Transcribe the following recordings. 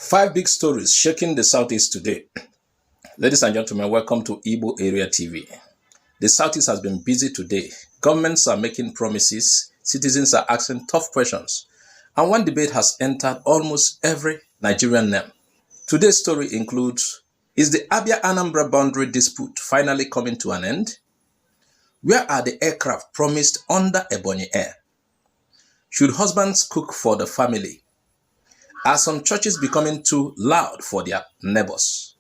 Five big stories shaking the Southeast today. Ladies and gentlemen, welcome to Igbo Area TV. The Southeast has been busy today. Governments are making promises, citizens are asking tough questions, and one debate has entered almost every Nigerian name. Today's story includes, is the Abia-Anambra boundary dispute finally coming to an end? Where are the aircraft promised under Ebonyi Air? Should husbands cook for the family? Are some churches becoming too loud for their neighbors?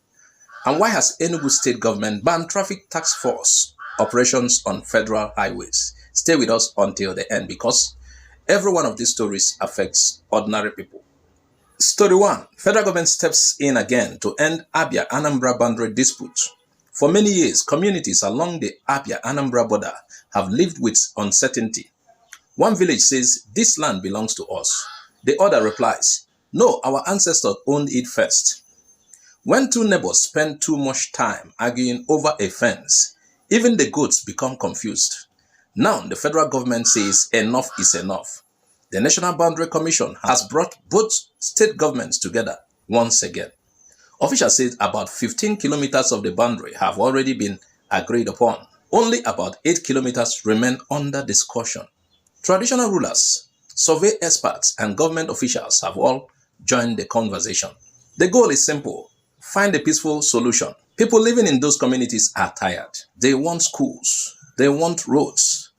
And why has Enugu State government banned traffic task force operations on federal highways? Stay with us until the end because every one of these stories affects ordinary people. Story 1. Federal government steps in again to end Abia-Anambra boundary dispute. For many years, communities along the Abia-Anambra border have lived with uncertainty. One village says, "This land belongs to us." The other replies, "No, our ancestors owned it first." When two neighbors spend too much time arguing over a fence, even the goats become confused. Now the federal government says enough is enough. The National Boundary Commission has brought both state governments together once again. Officials say about 15 kilometers of the boundary have already been agreed upon. Only about 8 kilometers remain under discussion. Traditional rulers, survey experts, and government officials have all joined the conversation. The goal is simple: find a peaceful solution. People living in those communities are tired. They want schools, they want roads,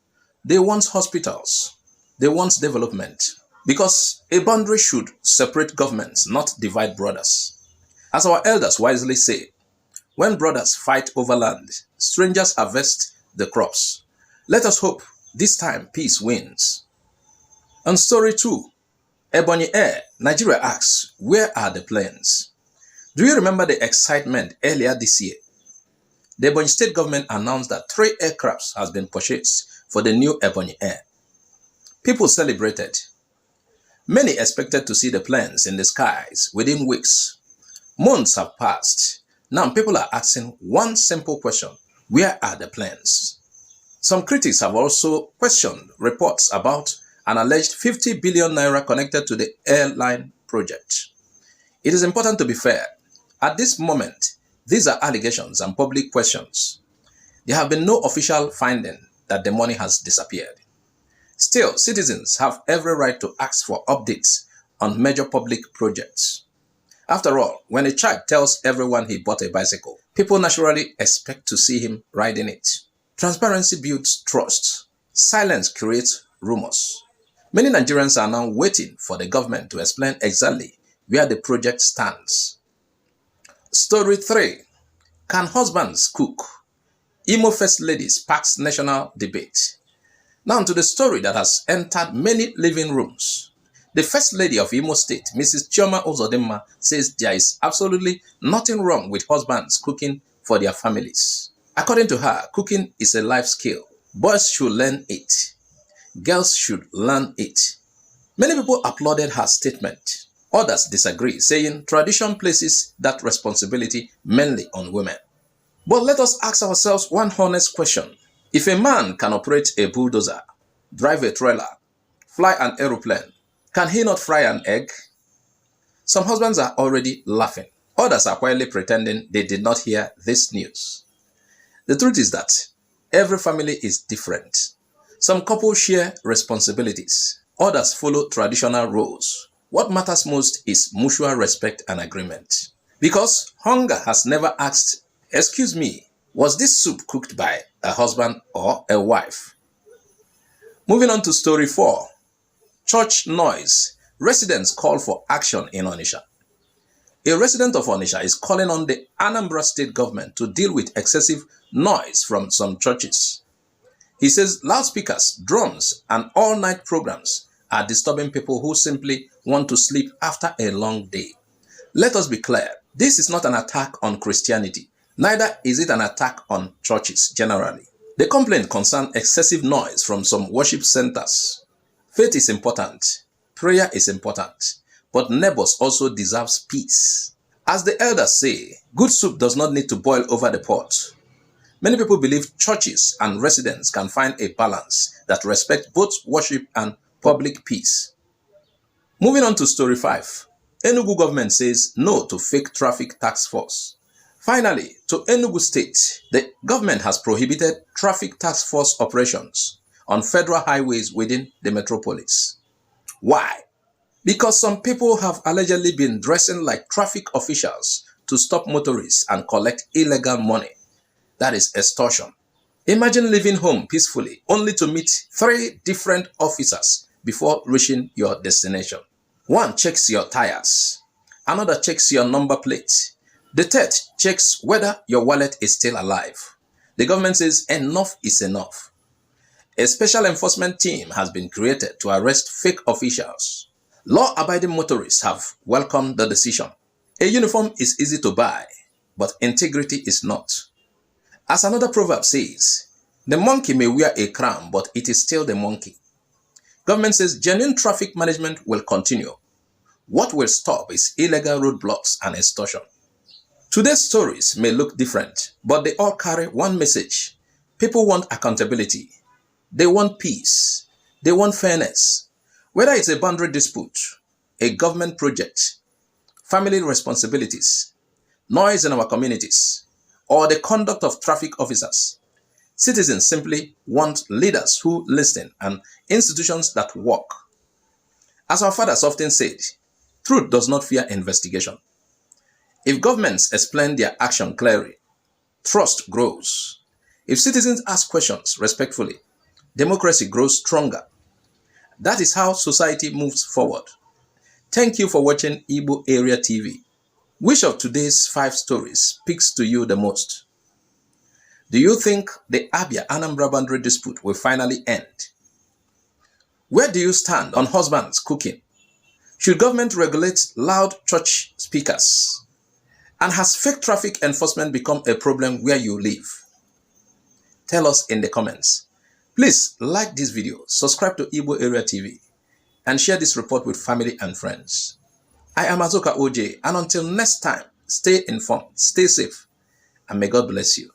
they want hospitals, they want development. Because a boundary should separate governments, not divide brothers. As our elders wisely say, when brothers fight over land, strangers harvest the crops. Let us hope this time peace wins. On story 2, Ebonyi Air, Nigeria asks, where are the planes? Do you remember the excitement earlier this year? The Ebonyi State government announced that 3 aircrafts has been purchased for the new Ebonyi Air. People celebrated. Many expected to see the planes in the skies within weeks. Months have passed. Now people are asking one simple question: where are the planes? Some critics have also questioned reports about an alleged 50 billion naira connected to the airline project. It is important to be fair. At this moment, these are allegations and public questions. There have been no official finding that the money has disappeared. Still, citizens have every right to ask for updates on major public projects. After all, when a child tells everyone he bought a bicycle, people naturally expect to see him riding it. Transparency builds trust. Silence creates rumors. Many Nigerians are now waiting for the government to explain exactly where the project stands. Story 3. Can husbands cook? Imo First Lady sparks national debate. Now to the story that has entered many living rooms. The First Lady of Imo State, Mrs. Chioma Uzodimma, says there is absolutely nothing wrong with husbands cooking for their families. According to her, cooking is a life skill. Boys should learn it. Girls should learn it. Many people applauded her statement. Others disagree, saying tradition places that responsibility mainly on women. But let us ask ourselves one honest question. If a man can operate a bulldozer, drive a trailer, fly an aeroplane, can he not fry an egg? Some husbands are already laughing. Others are quietly pretending they did not hear this news. The truth is that every family is different. Some couples share responsibilities. Others follow traditional roles. What matters most is mutual respect and agreement. Because hunger has never asked, "Excuse me, was this soup cooked by a husband or a wife?" Moving on to story 4. Church noise. Residents call for action in Onitsha. A resident of Onitsha is calling on the Anambra State government to deal with excessive noise from some churches. He says loudspeakers, drums, and all-night programs are disturbing people who simply want to sleep after a long day. Let us be clear, this is not an attack on Christianity. Neither is it an attack on churches generally. The complaint concerns excessive noise from some worship centers. Faith is important, prayer is important, but neighbors also deserve peace. As the elders say, good soup does not need to boil over the pot. Many people believe churches and residents can find a balance that respects both worship and public peace. Moving on to story 5. Enugu government says no to fake traffic task force. Finally, to Enugu State, the government has prohibited traffic task force operations on federal highways within the metropolis. Why? Because some people have allegedly been dressing like traffic officials to stop motorists and collect illegal money. That is extortion. Imagine leaving home peacefully only to meet 3 different officers before reaching your destination. One checks your tires, another checks your number plate, the third checks whether your wallet is still alive. The government says enough is enough. A special enforcement team has been created to arrest fake officials. Law-abiding motorists have welcomed the decision. A uniform is easy to buy, but integrity is not. As another proverb says, the monkey may wear a crown, but it is still the monkey. Government says genuine traffic management will continue. What will stop is illegal roadblocks and extortion. Today's stories may look different, but they all carry one message. People want accountability. They want peace. They want fairness. Whether it's a boundary dispute, a government project, family responsibilities, noise in our communities, or the conduct of traffic officers, citizens simply want leaders who listen and institutions that work. As our fathers often said, truth does not fear investigation. If governments explain their action clearly, trust grows. If citizens ask questions respectfully, democracy grows stronger. That is how society moves forward. Thank you for watching Igbo Area TV. Which of today's 5 stories speaks to you the most? Do you think the Abia Anambra boundary dispute will finally end? Where do you stand on husbands cooking? Should government regulate loud church speakers? And has fake traffic enforcement become a problem where you live? Tell us in the comments. Please like this video, subscribe to Igbo Area TV, and share this report with family and friends. I am Azoka OJ, and until next time, stay informed, stay safe, and may God bless you.